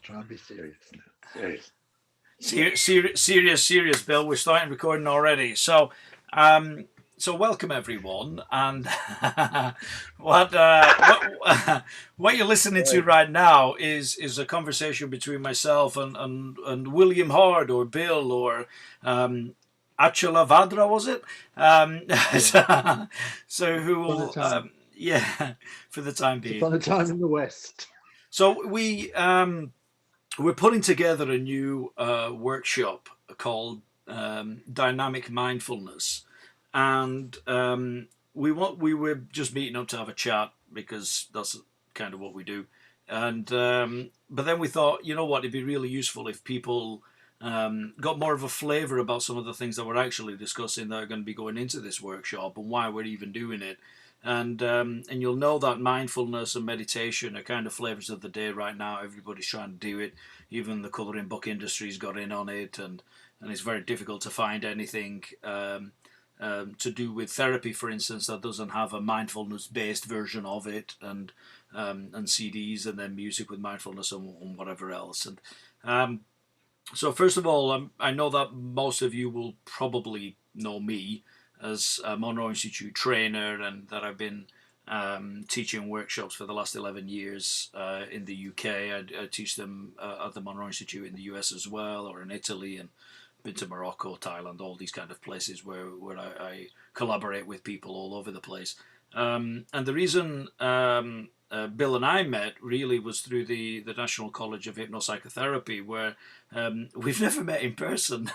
try and be serious now. Serious. Serious, Bill. We're starting recording already. So welcome everyone. And what you're listening to right now is a conversation between myself and William Hard or Bill or Achala Vadra, was it? So who will yeah, for the time being. Upon a time in the West. So we're putting together a new workshop called Dynamic Mindfulness, and we were just meeting up to have a chat because that's kind of what we do. And but then we thought, you know what, it'd be really useful if people got more of a flavour about some of the things that we're actually discussing that are going to be going into this workshop and why we're even doing it. And you'll know that mindfulness and meditation are kind of flavors of the day right now. Everybody's trying to do it. Even the colouring book industry's got in on it, and it's very difficult to find anything to do with therapy, for instance, that doesn't have a mindfulness-based version of it, and CDs, and then music with mindfulness and whatever else. And so, first of all, I know that most of you will probably know me as a Monroe Institute trainer, and that I've been teaching workshops for the last 11 years in the UK. I teach them at the Monroe Institute in the US as well, or in Italy, and been to Morocco, Thailand, all these kind of places where I collaborate with people all over the place. And the reason Bill and I met really was through the National College of Hypnopsychotherapy, where we've never met in person.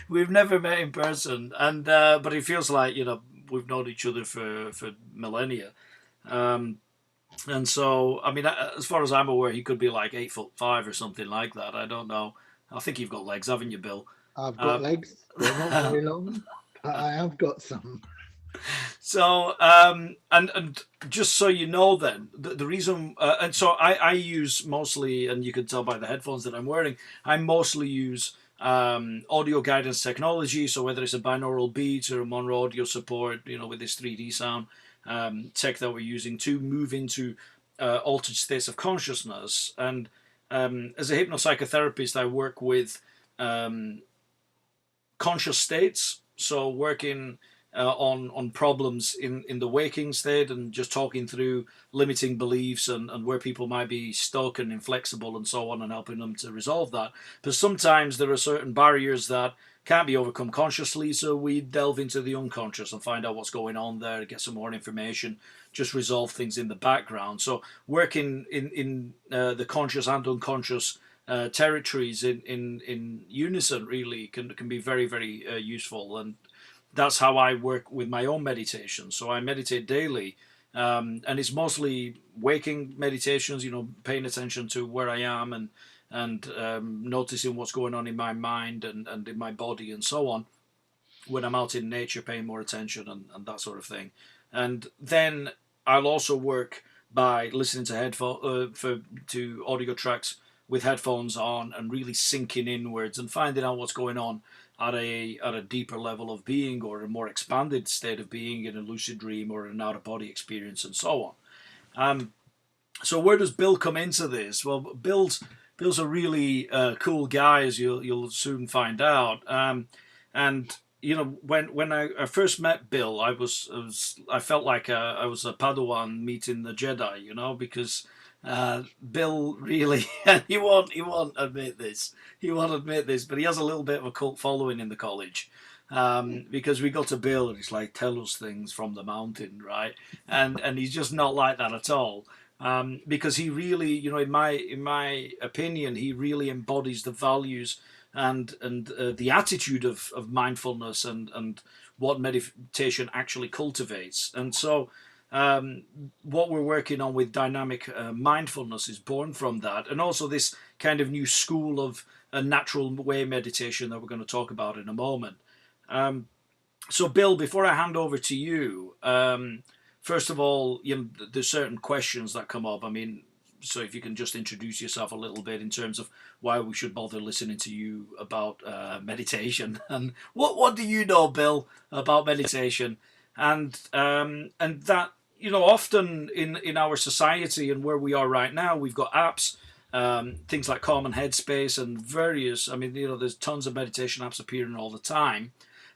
We've never met in person, and but it feels like, you know, we've known each other for millennia. And so, I mean, as far as I'm aware, he could be like 8'5" or something like that. I don't know. I think you've got legs, haven't you, Bill? I've got legs. They're not very long, but I have got some. So, and just so you know, then the reason, and so I use mostly, and you can tell by the headphones that I'm wearing, I mostly use audio guidance technology. So whether it's a binaural beat or a Monroe audio support, you know, with this 3D sound tech that we're using to move into altered states of consciousness. And as a hypnopsychotherapist, I work with conscious states. So working on problems in the waking state, and just talking through limiting beliefs and where people might be stuck and inflexible and so on, and helping them to resolve that. But sometimes there are certain barriers that can't be overcome consciously, so we delve into the unconscious and find out what's going on there, get some more information, just resolve things in the background. So working in the conscious and unconscious territories in unison really can be very, very useful. And that's how I work with my own meditation. So I meditate daily, and it's mostly waking meditations, you know, paying attention to where I am and noticing what's going on in my mind and in my body and so on. When I'm out in nature, paying more attention and that sort of thing. And then I'll also work by listening to to audio tracks with headphones on, and really sinking inwards and finding out what's going on at a deeper level of being, or a more expanded state of being in a lucid dream or an out-of-body experience and so on. So where does Bill come into this? Well, Bill's a really cool guy, as you'll soon find out. And you know, when I first met Bill, I felt like I was a Padawan meeting the Jedi, you know, because Bill really, he won't admit this. He won't admit this, but he has a little bit of a cult following in the college. Because we got to Bill and he's like, tell us things from the mountain, right? And he's just not like that at all. Because he really, you know, in my opinion, he really embodies the values and the attitude of mindfulness and what meditation actually cultivates. And so what we're working on with dynamic mindfulness is born from that, and also this kind of new school of a natural way meditation that we're going to talk about in a moment. So Bill, before I hand over to you, first of all, you know, there's certain questions that come up. I mean, so if you can just introduce yourself a little bit in terms of why we should bother listening to you about meditation, and what do you know, Bill, about meditation, and that, you know, often in our society and where we are right now, we've got apps things like Calm and Headspace and various. I mean, there's tons of meditation apps appearing all the time,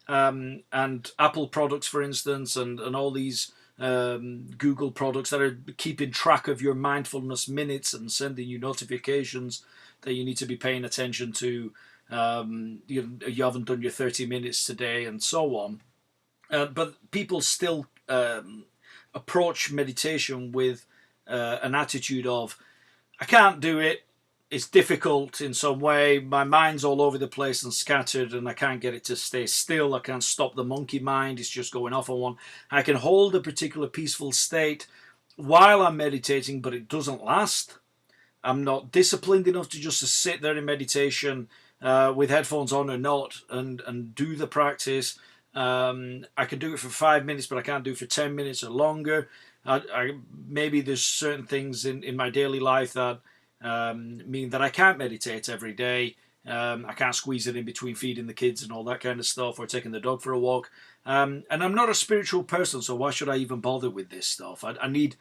and Apple products, for instance, and all these Google products that are keeping track of your mindfulness minutes and sending you notifications that you need to be paying attention to. You haven't done your 30 minutes today, and so on. But people still approach meditation with an attitude of, I can't do it. It's difficult in some way. My mind's all over the place and scattered, and I can't get it to stay still. I can't stop the monkey mind. It's just going off on one. I can hold a particular peaceful state while I'm meditating, but it doesn't last. I'm not disciplined enough to just sit there in meditation with headphones on or not and do the practice. I can do it for 5 minutes, but I can't do it for 10 minutes or longer. Maybe there's certain things in my daily life that mean that I can't meditate every day. I can't squeeze it in between feeding the kids and all that kind of stuff, or taking the dog for a walk. And I'm not a spiritual person, so why should I even bother with this stuff? I need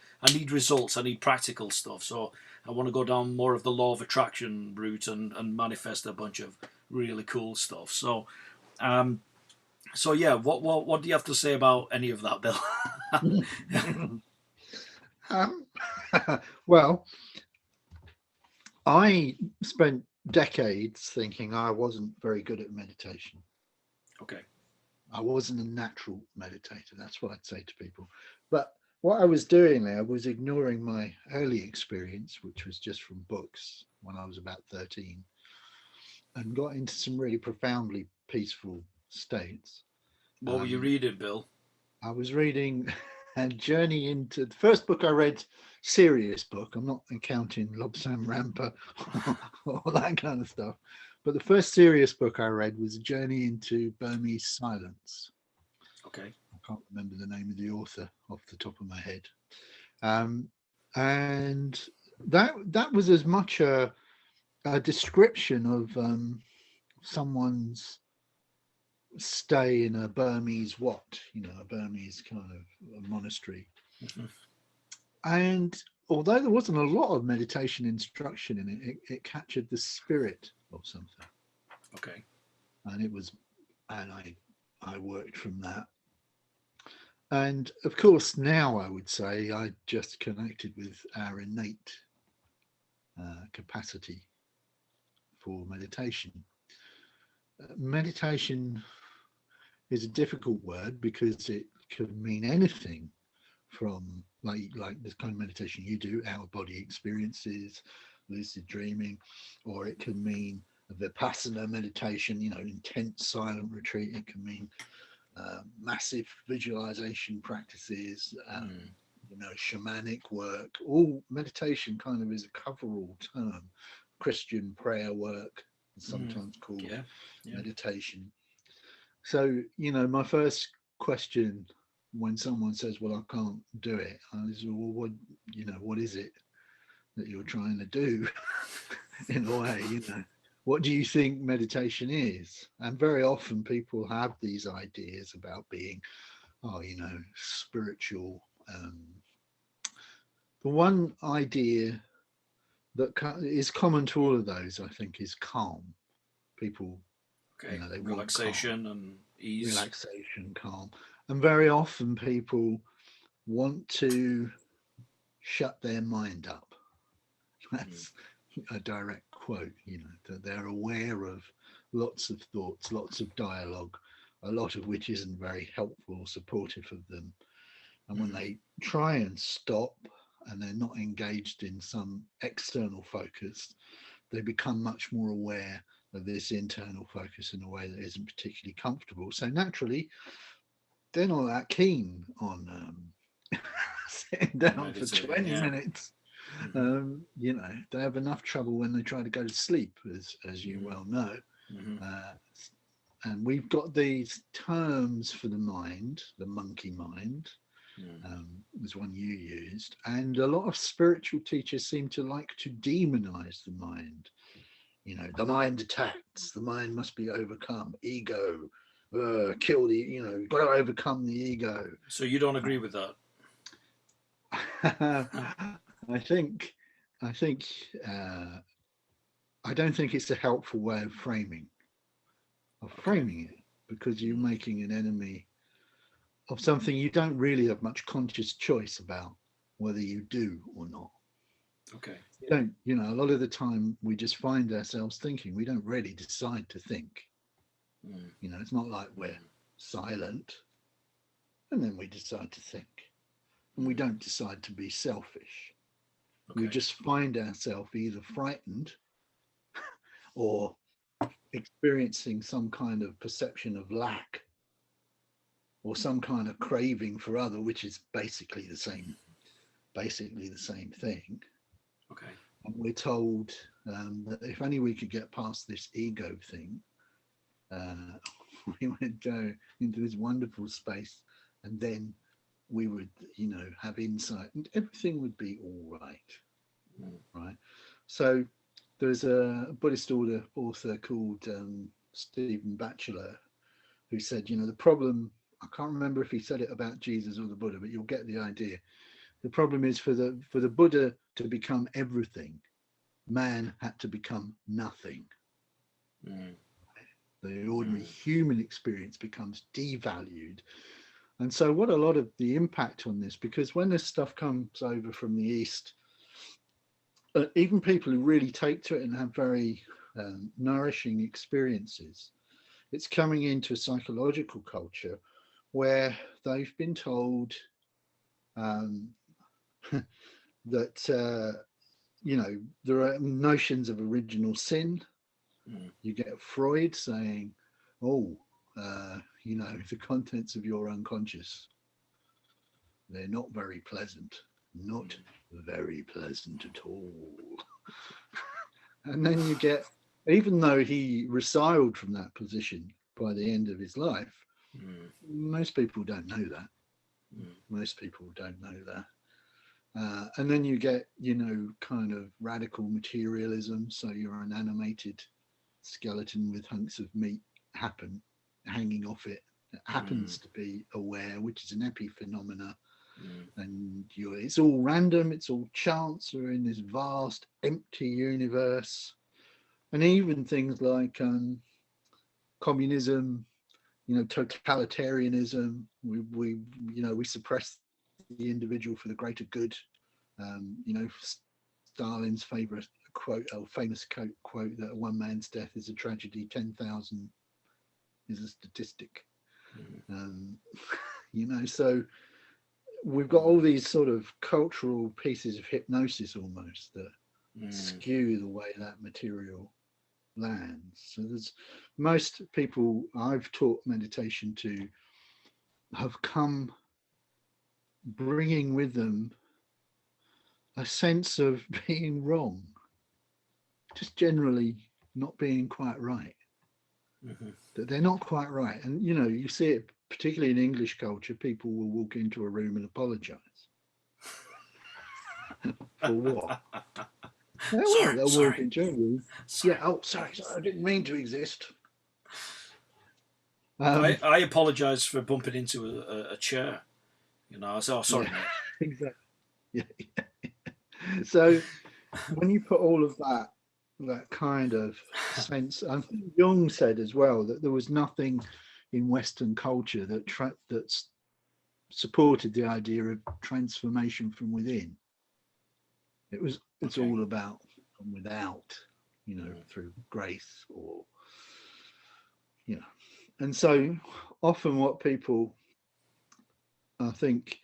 results. I need practical stuff. So I want to go down more of the law of attraction route and manifest a bunch of really cool stuff. So, so yeah, what do you have to say about any of that, Bill? Um, well, I spent decades thinking I wasn't very good at meditation. Okay. I wasn't a natural meditator. That's what I'd say to people. But what I was doing there was ignoring my early experience, which was just from books when I was about 13, and got into some really profoundly peaceful states. What were you reading, Bill? I was reading A Journey into the first book I read, serious book. I'm not counting Lobsam Rampa or that kind of stuff. But the first serious book I read was A Journey into Burmese Silence. Okay. I can't remember the name of the author off the top of my head. And that was as much a description of someone's stay in a Burmese a Burmese kind of a monastery. Mm-hmm. And although there wasn't a lot of meditation instruction in it, it captured the spirit of something. Okay. And I worked from that. And of course, now I would say I just connected with our innate capacity for meditation. Meditation is a difficult word because it can mean anything from like this kind of meditation you do, out of body experiences, lucid dreaming, or it can mean vipassana meditation, intense silent retreat. It can mean massive visualization practices, shamanic work. All meditation kind of is a coverall term. Christian prayer work is sometimes called meditation. So, my first question when someone says, well, I can't do it, I say, well, what is it that you're trying to do? In a way, what do you think meditation is? And very often people have these ideas about being, spiritual. The one idea that is common to all of those, I think, is calm. People, okay, they relaxation and ease. Relaxation, calm. And very often people want to shut their mind up. That's a direct quote, that they're aware of lots of thoughts, lots of dialogue, a lot of which isn't very helpful or supportive of them. And when they try and stop and they're not engaged in some external focus, they become much more aware of this internal focus in a way that isn't particularly comfortable. So naturally, they're not that keen on sitting down for 20 minutes. They have enough trouble when they try to go to sleep, as you well know. And we've got these terms for the mind, the monkey mind, was one you used. And a lot of spiritual teachers seem to like to demonize the mind. The mind attacks, the mind must be overcome, ego, kill the, got to overcome the ego. So you don't agree with that? I think I think I don't think it's a helpful way of Okay. framing it, because you're Mm. making an enemy of something you don't really have much conscious choice about whether you do or not. Okay. You don't, a lot of the time we just find ourselves thinking. We don't really decide to think. Mm. It's not like we're Mm. silent and then we decide to think. And we Mm. don't decide to be selfish. We Okay. just find ourselves either frightened or experiencing some kind of perception of lack or some kind of craving for other, which is basically the same thing. Okay. And we're told that if only we could get past this ego thing, uh, we would go into this wonderful space, and then we would, have insight, and everything would be all right, Mm. right? So there's a Buddhist author called Stephen Batchelor who said, the problem. I can't remember if he said it about Jesus or the Buddha, but you'll get the idea. The problem is for the Buddha to become everything, man had to become nothing. Mm. The ordinary Mm. human experience becomes devalued. And so, what a lot of the impact on this, because when this stuff comes over from the East, even people who really take to it and have very nourishing experiences, it's coming into a psychological culture where they've been told um, that there are notions of original sin. Mm. You get Freud saying, "Oh, the contents of your unconscious, they're not very pleasant, not Mm. very pleasant at all." And then you get, even though he resiled from that position by the end of his life, Mm. most people don't know that. Mm. Most people don't know that. And then you get, kind of radical materialism. So you're an animated skeleton with hunks of meat happen hanging off it. It Mm. happens to be aware, which is an epiphenomena, Mm. and it's all random, it's all chance. We're in this vast, empty universe, and even things like communism, totalitarianism. We suppress the individual for the greater good. Stalin's favorite quote, famous quote that one man's death is a tragedy, 10,000 is a statistic. Mm. Um, so we've got all these sort of cultural pieces of hypnosis almost that Mm. skew the way that material lands. So there's most people I've taught meditation to have come bringing with them a sense of being wrong, just generally not being quite right, Mm. that they're not quite right. And you see it particularly in English culture. People will walk into a room and apologize for what? They will. Sorry. They'll walk Sorry. into a room. Sorry. Yeah. Oh, sorry, I didn't mean to exist. I, Um, I apologise for bumping into a chair. I said, "Oh, sorry, yeah, mate." exactly. Yeah. So when you put all of that kind of sense, I think Jung said as well that there was nothing in Western culture that supported the idea of transformation from within. It's Okay. all about from without, Mm. through grace or you know. And so often what people I think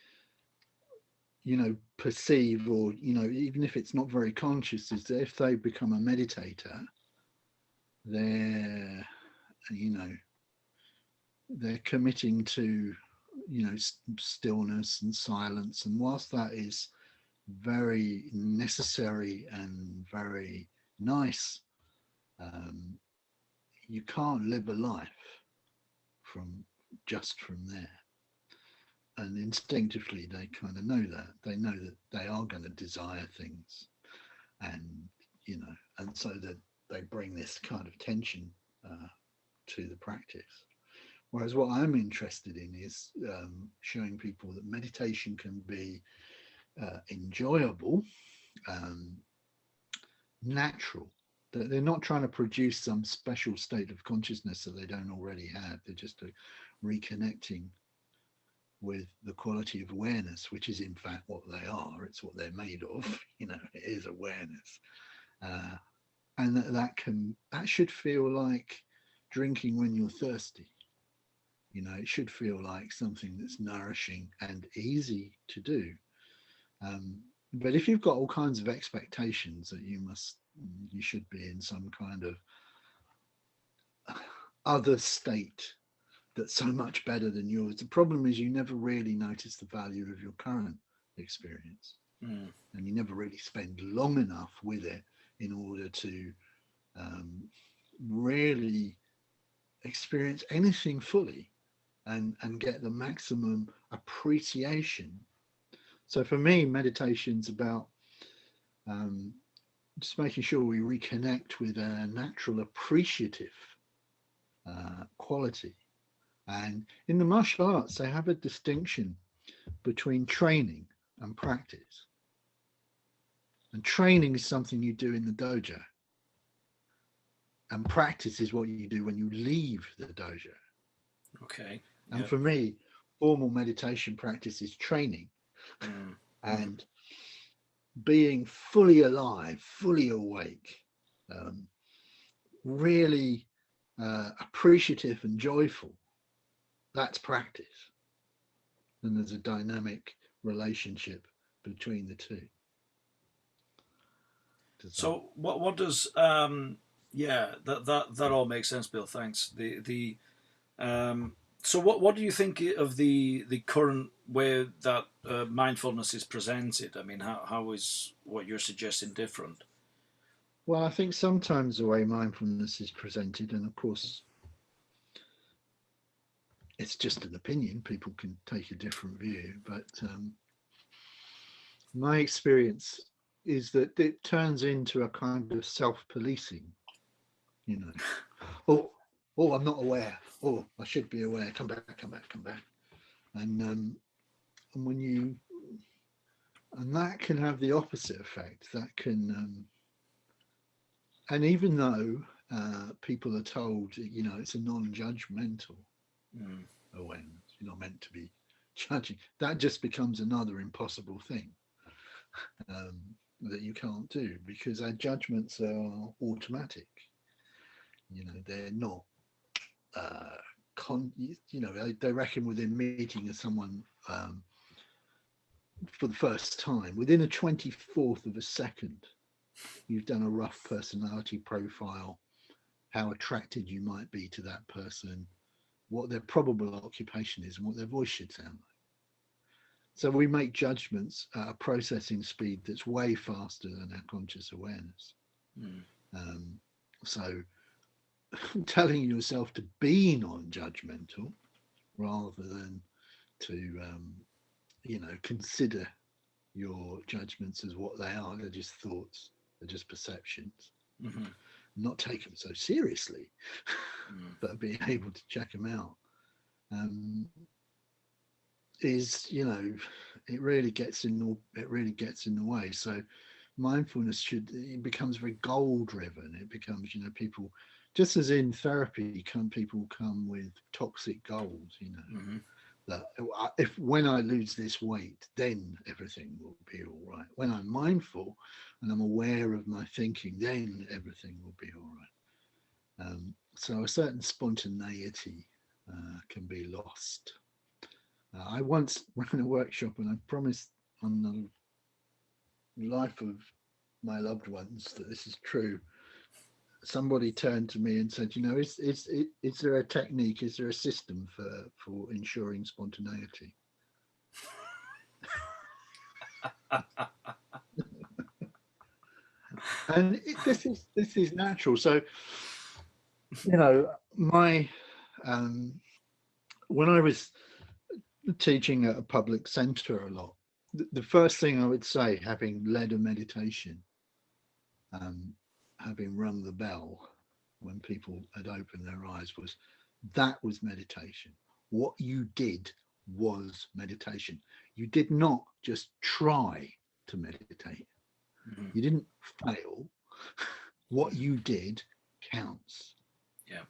perceive, or even if it's not very conscious, is that if they become a meditator, they're you know they're committing to stillness and silence, and whilst that is very necessary and very nice, um, you can't live a life from just from there. And instinctively they kind of know that. They know that they are going to desire things, and and so that they bring this kind of tension to the practice. Whereas what I'm interested in is showing people that meditation can be enjoyable, um, natural. That they're not trying to produce some special state of consciousness that they don't already have. They're just reconnecting with the quality of awareness, which is in fact what they are. It's what they're made of. You know, it is awareness, and that should feel like drinking when you're thirsty. You know, it should feel like something that's nourishing and easy to do. Um, but if you've got all kinds of expectations that you should be in some kind of other state that's so much better than yours, the problem is you never really notice the value of your current experience. Mm. And you never really spend long enough with it in order to really experience anything fully and get the maximum appreciation. So for me, meditation's about just making sure we reconnect with a natural appreciative quality. And in the martial arts, they have a distinction between training and practice. And training is something you do in the dojo. And practice is what you do when you leave the dojo. Okay. And Yep. for me, formal meditation practice is training Mm. and being fully alive, fully awake, really appreciative and joyful. That's practice. And there's a dynamic relationship between the two. So what does yeah, that all makes sense, Bill. Thanks. The so what do you think of the current way that mindfulness is presented? I mean, how is what you're suggesting different? Well, I think sometimes the way mindfulness is presented, and of course, it's just an opinion, people can take a different view, but my experience is that it turns into a kind of self-policing, you know. Oh, I'm not aware. Oh, I should be aware. Come back, come back, come back. And when you, and that can have the opposite effect. That can, and even though people are told, you know, it's a non-judgmental Mm. awareness, you're not meant to be judging, that just becomes another impossible thing um, that you can't do because our judgments are automatic. You know, they're not uh, you know, they reckon within meeting someone for the first time, within a 24th of a second, you've done a rough personality profile, how attracted you might be to that person, what their probable occupation is, and what their voice should sound like. So we make judgments at a processing speed that's way faster than our conscious awareness. Mm. So telling yourself to be non-judgmental rather than to you know, consider your judgments as what they are. They're just thoughts, they're just perceptions. Mm-hmm. Not take them so seriously, Mm. but being able to check them out um, is, you know, it really gets in the way. So mindfulness it becomes very goal driven. It becomes, you know, people, just as in therapy, people come with toxic goals, you know, Mm-hmm. that if when I lose this weight, then everything will be all right. When I'm mindful and I'm aware of my thinking, then everything will be all right. So a certain spontaneity can be lost. I once ran a workshop and I promised on the life of my loved ones that this is true. Somebody turned to me and said, you know, is there a technique, is there a system for ensuring spontaneity? And this is natural. So, you know, my when I was teaching at a public center a lot, the first thing I would say, having led a meditation, um, having rung the bell when people had opened their eyes, that was meditation. What you did was meditation. You did not just try to meditate. Mm-hmm. You didn't fail. What you did counts. Yeah.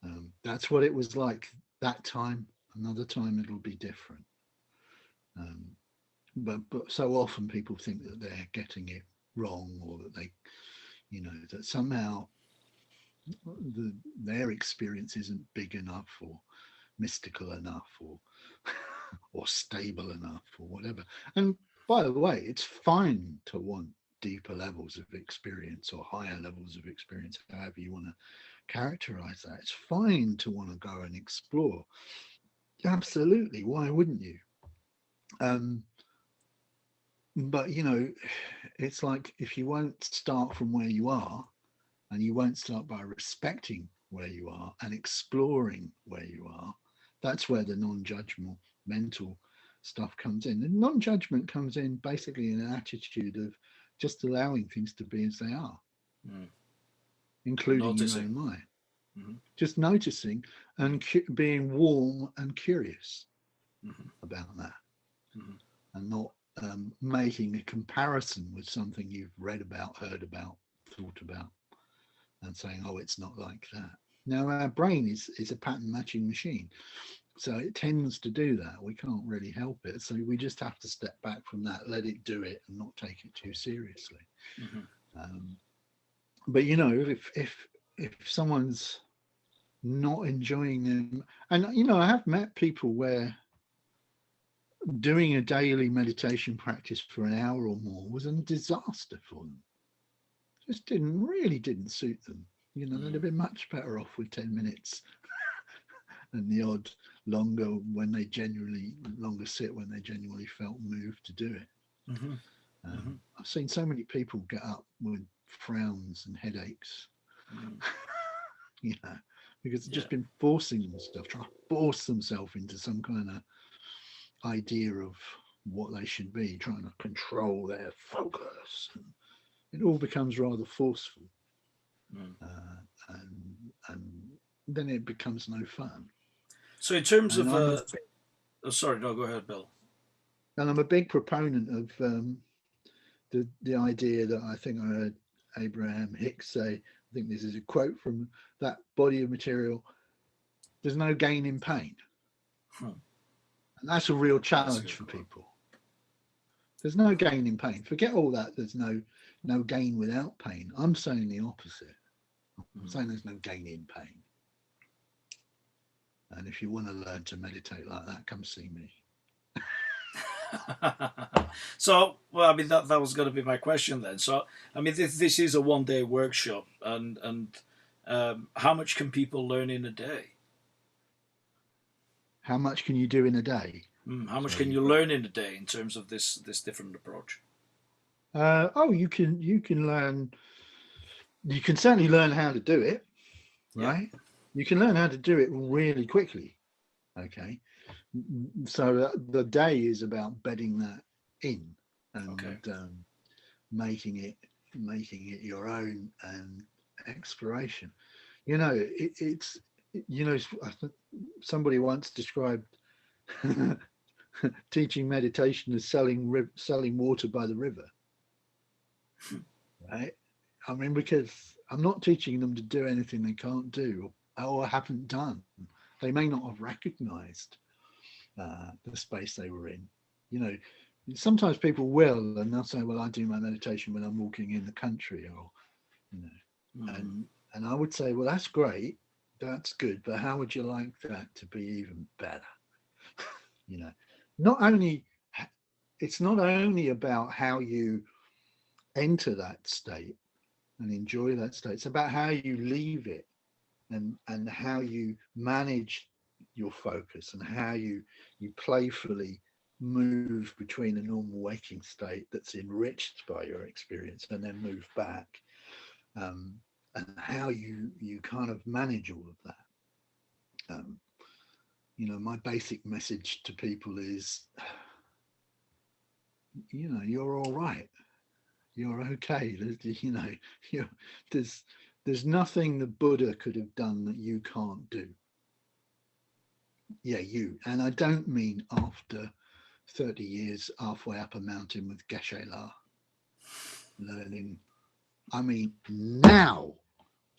Right? That's what it was like that time. Another time it'll be different. Um, but so often people think that they're getting it wrong, or that they, that somehow their experience isn't big enough, or mystical enough, or or stable enough, or whatever. And by the way, it's fine to want deeper levels of experience or higher levels of experience, however you want to characterize that. It's fine to want to go and explore. Absolutely. Why wouldn't you? Um, but it's like, if you won't start from where you are, and you won't start by respecting where you are and exploring where you are, that's where the non-judgmental mental stuff comes in. And non-judgment comes in basically in an attitude of just allowing things to be as they are, including your Noticing. own mind. Mm-hmm. Just noticing and being warm and curious about that, and not making a comparison with something you've read about, heard about, thought about, and saying, oh, it's not like that. Now, our brain is a pattern matching machine, so it tends to do that. We can't really help it, so we just have to step back from that, let it do it, and not take it too seriously. But if someone's not enjoying them, and I have met people where doing a daily meditation practice for an hour or more was a disaster for them. Just didn't suit them. They'd have been much better off with 10 minutes and the odd longer sit when they genuinely felt moved to do it. I've seen so many people get up with frowns and headaches, because they've just been forcing themselves, trying to force themselves into some kind of idea of what they should be, trying to control their focus. And it all becomes rather forceful, and then it becomes no fun. So in terms And of, sorry, no, go ahead, Bill. And I'm a big proponent of the idea that I think I heard Abraham Hicks say. I think this is a quote from that body of material. There's no gain in pain, and that's a real challenge for people. There's no gain in pain. Forget all that. There's no gain without pain. I'm saying the opposite. I'm saying there's no gain in pain. And if you want to learn to meditate like that, come see me. So, well, I mean, that was going to be my question then. So, I mean, this is a one-day workshop, and how much can people learn in a day? How much can you do in a day? How much can you learn in a day in terms of this different approach? You can learn. You can certainly learn how to do it, right? Yeah. You can learn how to do it really quickly. Okay, so the day is about bedding that in and making it your own, and exploration. It's somebody once described teaching meditation as selling water by the river, right? I mean, because I'm not teaching them to do anything they can't do or haven't done. They may not have recognized the space they were in. Sometimes people will, and they'll say, well, I do my meditation when I'm walking in the country, or and I would say, well, that's great, that's good, but how would you like that to be even better? It's not only about how you enter that state and enjoy that state, it's about how you leave it, and how you manage your focus, and how you playfully move between a normal waking state that's enriched by your experience, and then move back, and how you kind of manage all of that. My basic message to people is, you're all right, you're okay. There's nothing the Buddha could have done that you can't do. Yeah, you. And I don't mean after 30 years halfway up a mountain with Geshe-la. learning. I mean, now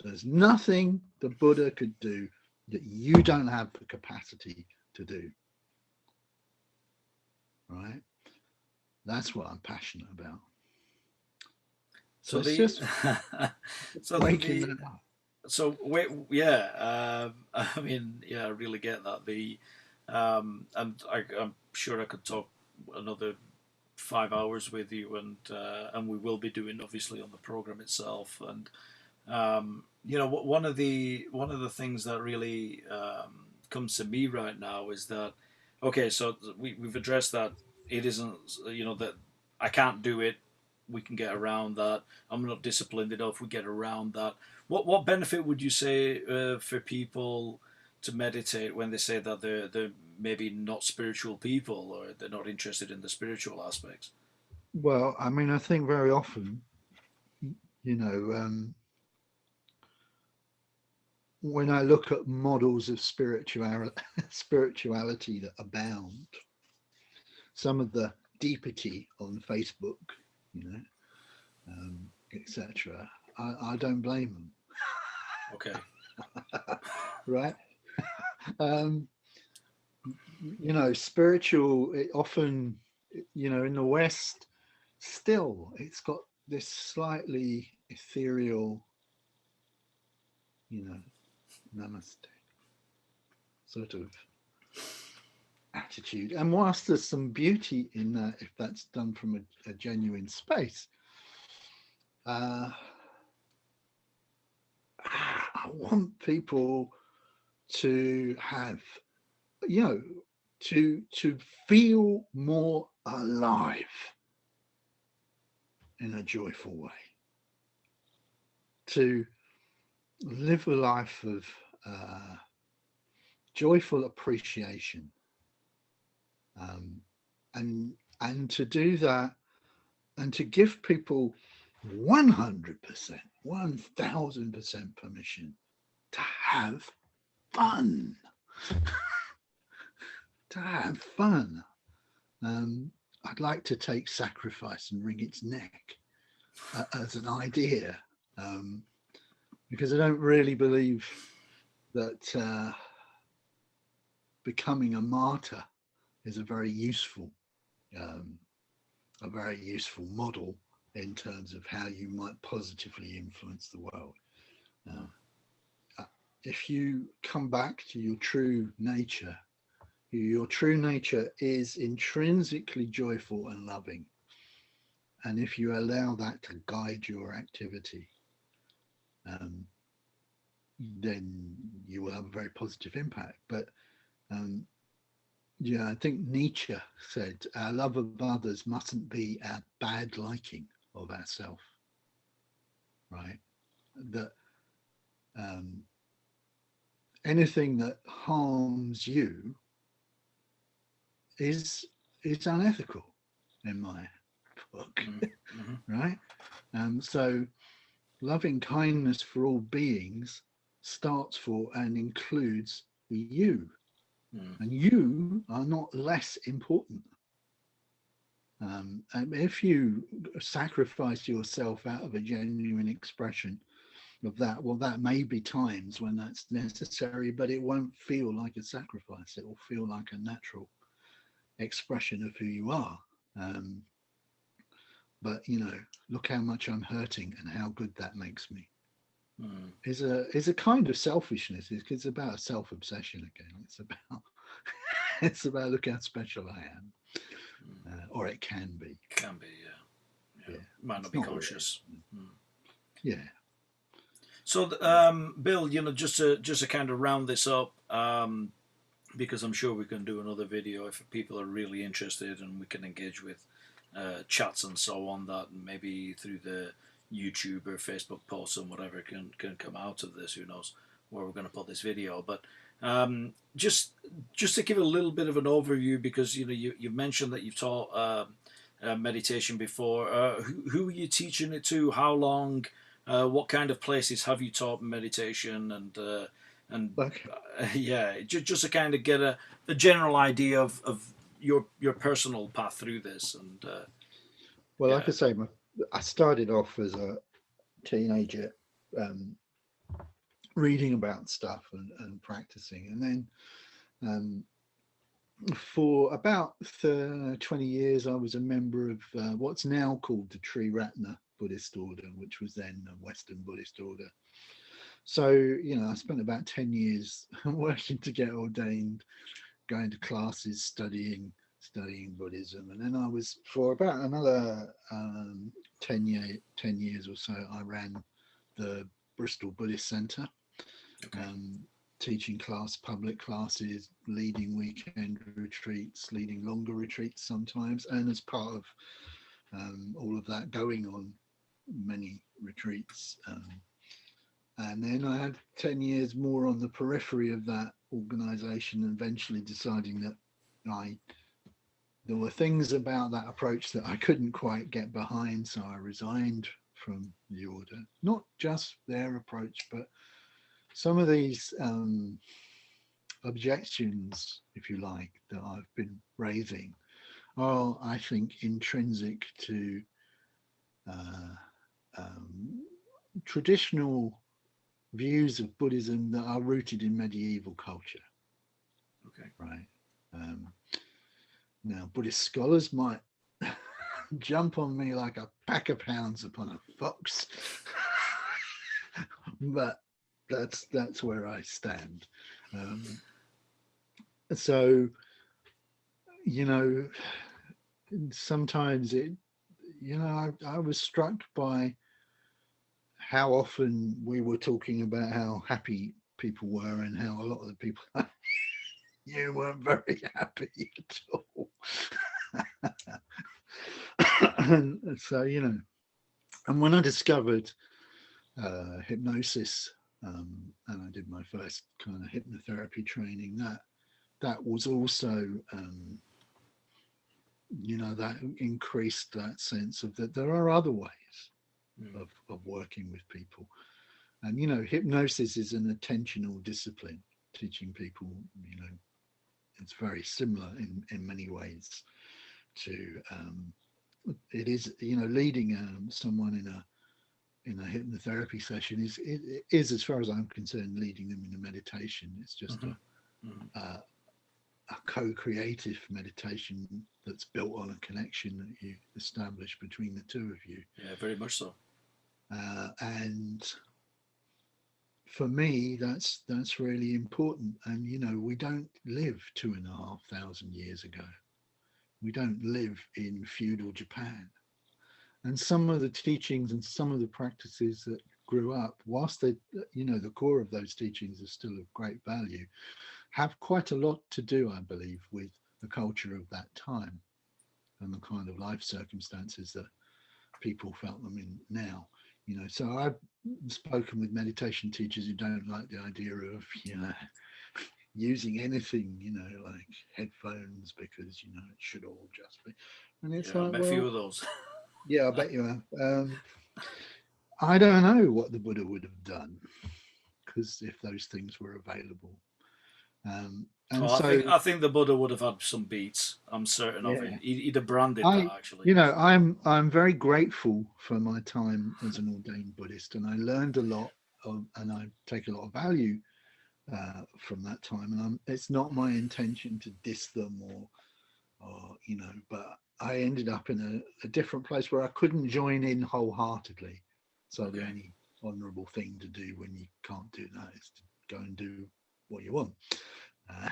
there's nothing the Buddha could do that you don't have the capacity to do. Right? That's what I'm passionate about. So So it's the just so waking the that up. so wait, yeah, I mean, yeah, I really get that. And I'm sure I could talk another 5 hours with you, and we will be doing obviously on the program itself. And one of the things that really comes to me right now is that okay, so we've addressed that it isn't, that I can't do it. We can get around that. I'm not disciplined enough. We get around that. What benefit would you say for people to meditate when they say that they're maybe not spiritual people or they're not interested in the spiritual aspects? Well, I mean, I think very often, you know, when I look at models of spirituality that abound, some of the deepity on Facebook, you know, etc. I don't blame them, Okay. right? Um, spiritual, it often, in the West, still, it's got this slightly ethereal, you know, namaste sort of attitude. And whilst there's some beauty in that, if that's done from a genuine space, I want people to have, you know, to feel more alive in a joyful way, to live a life of joyful appreciation, and to do that, and to give people 100%, 1000% permission to have fun, to have fun. I'd like to take sacrifice and wring its neck as an idea, because I don't really believe that becoming a martyr is um, a very useful model in terms of how you might positively influence the world. If you come back to your true nature is intrinsically joyful and loving. And if you allow that to guide your activity, then you will have a very positive impact. But I think Nietzsche said our love of others mustn't be our bad liking of ourselves, right? That anything that harms you is unethical in my book, Mm-hmm. right? So loving kindness for all beings starts for and includes you, and you are not less important. And if you sacrifice yourself out of a genuine expression of that, well, that may be times when that's necessary, but it won't feel like a sacrifice. It will feel like a natural expression of who you are. But look how much I'm hurting and how good that makes me. Is a kind of selfishness. It's about a self-obsession again. It's about look how special I am, or it can be. Can be, yeah. Might not be conscious. Really. Yeah. So, Bill, just to kind of round this up, because I'm sure we can do another video if people are really interested, and we can engage with chats and so on, that maybe through the YouTube or Facebook posts and whatever can come out of this. Who knows where we're going to put this video? But just to give a little bit of an overview, because you mentioned that you've taught meditation before. Who are you teaching it to? How long? What kind of places have you taught meditation? And okay. just to kind of get a general idea of your personal path through this. And well, like I say, I started off as a teenager, um, reading about stuff and practicing, and then um, for about 20 years, I was a member of what's now called the Sri Ratna Buddhist order, which was then a Western Buddhist order. So, I spent about 10 years working to get ordained, going to classes, studying Buddhism. And then I was, for about another 10 years or so, I ran the Bristol Buddhist Centre. Okay. Teaching public classes, leading weekend retreats, leading longer retreats sometimes, and as part of all of that, going on many retreats. And then I had 10 years more on the periphery of that organisation, and eventually deciding that there were things about that approach that I couldn't quite get behind, so I resigned from the order. Not just their approach, but some of these objections, if you like, that I've been raising are, I think, intrinsic to uh, um, traditional views of Buddhism that are rooted in medieval culture. Okay. Right. Now, Buddhist scholars might jump on me like a pack of hounds upon a fox, but that's where I stand. So, sometimes I was struck by how often we were talking about how happy people were and how a lot of the people you weren't very happy at all. And so, and when I discovered hypnosis, and I did my first kind of hypnotherapy training, that was also that increased that sense of that there are other ways of working with people. And hypnosis is an attentional discipline. Teaching people, it's very similar in many ways to it is, leading someone in a hypnotherapy session is, as far as I'm concerned, leading them in a meditation. It's just a co-creative meditation that's built on a connection that you establish between the two of you. Yeah, very much so. And for me, that's really important. And we don't live 2,500 years ago. We don't live in feudal Japan. And some of the teachings and some of the practices that grew up, whilst they, the core of those teachings are still of great value, have quite a lot to do, I believe, with the culture of that time and the kind of life circumstances that people felt them in now. So I've spoken with meditation teachers who don't like the idea of, using anything, like headphones, because, it should all just be. And it's Yeah, I like, met a few well, of those. yeah, I bet you have. I don't know what the Buddha would have done, because if those things were available. And Oh, so, I think the Buddha would have had some beats. I'm certain of it. yeah, He'd have branded that actually. I'm very grateful for my time as an ordained Buddhist, and I learned a lot and I take a lot of value from that time. And it's not my intention to diss them or but I ended up in a different place where I couldn't join in wholeheartedly. So the only honourable thing to do when you can't do that is to go and do what you want.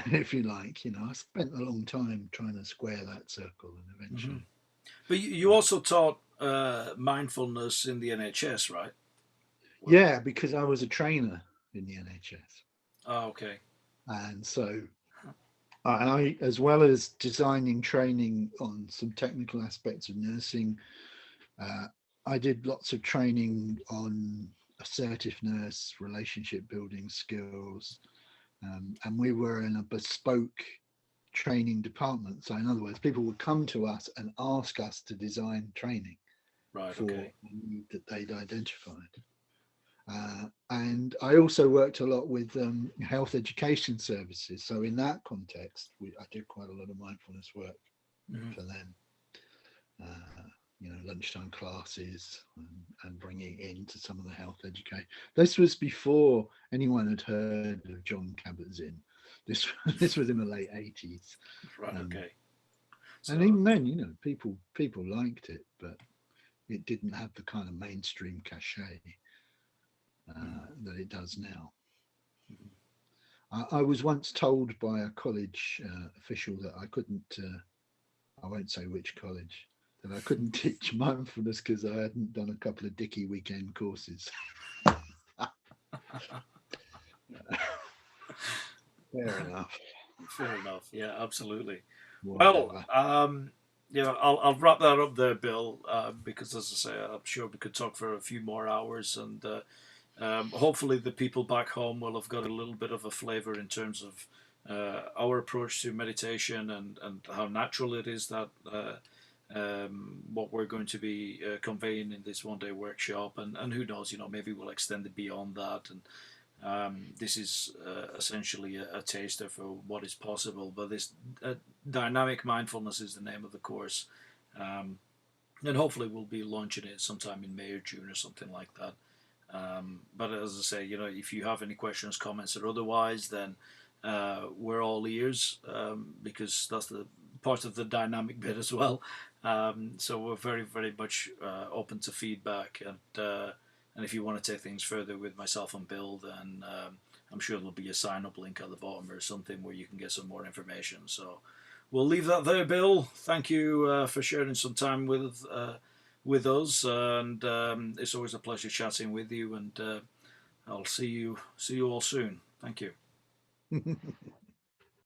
If you like, I spent a long time trying to square that circle, and eventually. But you also taught mindfulness in the NHS, right? Yeah, because I was a trainer in the NHS. Oh, okay. And so I, as well as designing training on some technical aspects of nursing, uh, I did lots of training on assertiveness, relationship building skills, and we were in a bespoke training department. So, in other words, people would come to us and ask us to design training for the need that they'd identified. And I also worked a lot with health education services. So in that context, I did quite a lot of mindfulness work for them. lunchtime classes, and bringing it into some of the health education. This was before anyone had heard of John Kabat-Zinn. This this was in the late 80s, Right. um, Okay. and So. even then, people liked it, but it didn't have the kind of mainstream cachet that it does now. Mhm. I was once told by a college official that I couldn't. I won't say which college. That I couldn't teach mindfulness because I hadn't done a couple of Dicky weekend courses. Fair enough. Fair enough. Yeah, absolutely. Well, Whatever. I'll wrap that up there, Bill, because as I say, I'm sure we could talk for a few more hours, and hopefully the people back home will have got a little bit of a flavour in terms of our approach to meditation and how natural it is that what we're going to be conveying in this one day workshop, and who knows, maybe we'll extend it beyond that. And this is essentially a taster for what is possible. But this dynamic mindfulness is the name of the course, um, and hopefully we'll be launching it sometime in May or June or something like that. But as I say, if you have any questions, comments, or otherwise, then we're all ears, because that's the part of the dynamic bit as well. So we're very, very much open to feedback, and if you want to take things further with myself and Bill, then I'm sure there'll be a sign up link at the bottom or something where you can get some more information. So we'll leave that there, Bill. Thank you for sharing some time with us, and it's always a pleasure chatting with you. And I'll see you all soon. Thank you.